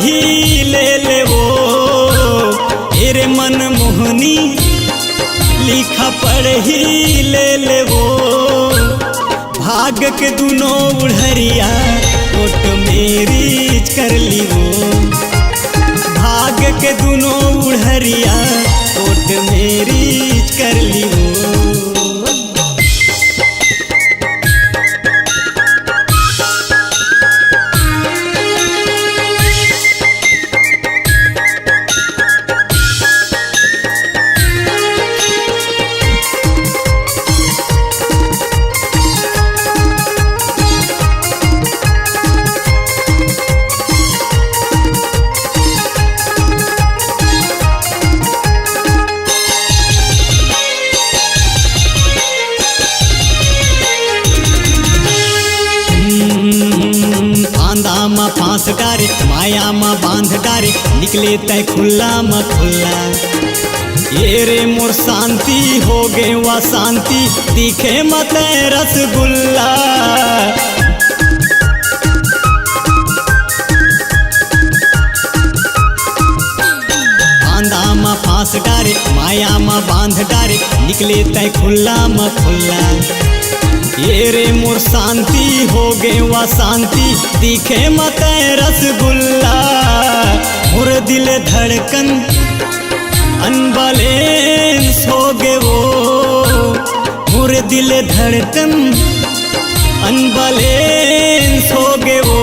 ही ले ले वो तेरे मन मोहनी लिखा पढ़ ही ले ले वो भाग के दोनों उड़हरिया ओट मेरी कर ली वो भाग के दोनों उड़हरिया ओट मेरी कर ली वो। फांस डारे माया मा बांध डारे निकले तय खुला म खुला ये रे मोर शांति हो गए वा शांति दिखे मत रसगुल्ला। बांधा मा फांस डारे माया मा बांध डारे निकले तय खुला म खुला ये रे मोर शांति हो गए वा शांति दिखे मत रसगुल्ला। मोर दिल धड़कन अनबैलेंस हो गए वो मोर दिल धड़कन अनबैलेंस हो गए वो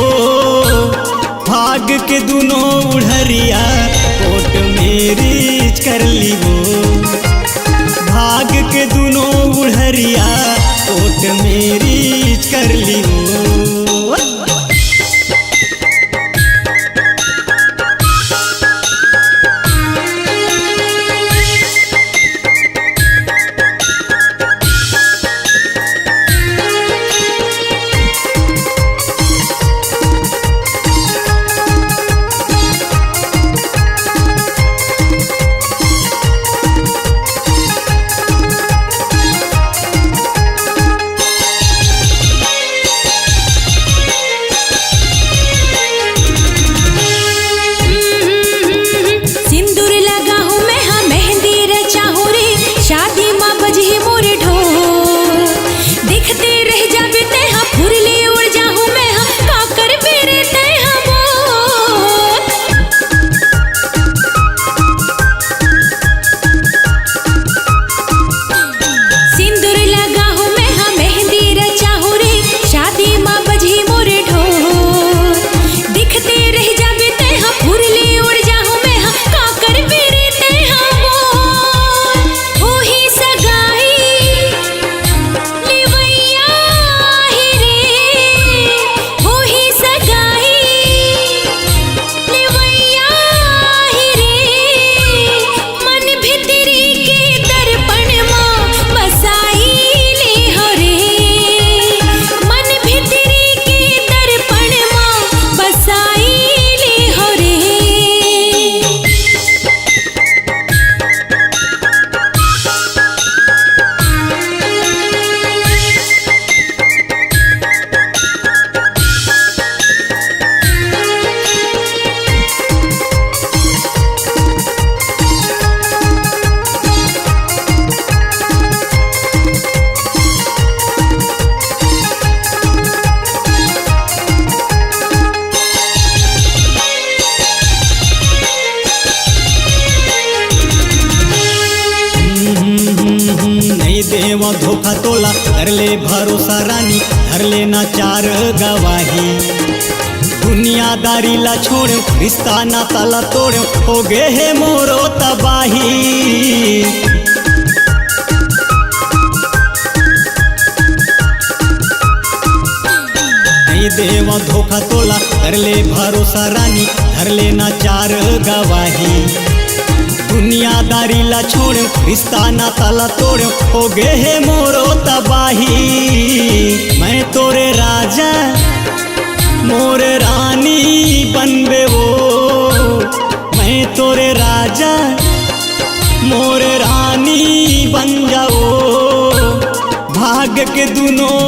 भाग के दोनों उड़हरिया ओट मेरी कर ली वो भाग के दोनों उड़हरिया ओट मेरी कर ली वो। देवा धोखा तोला कर ले भरोसा रानी धर लेना चार गवाही दुनियादारी ला छोड़ रिश्ता नाता ला तोड़ हो गए है मोरो तबाही। देवा धोखा तोला कर ले भरोसा रानी धर लेना चार गवाही दुनियादारी ला छोड़ रिश्ता नाता ला तोड़ हो गए है मोरो तबाही। मैं तोरे राजा मोर रानी बनबे वो मैं तोरे राजा मोर रानी बन जाओ भाग के दोनों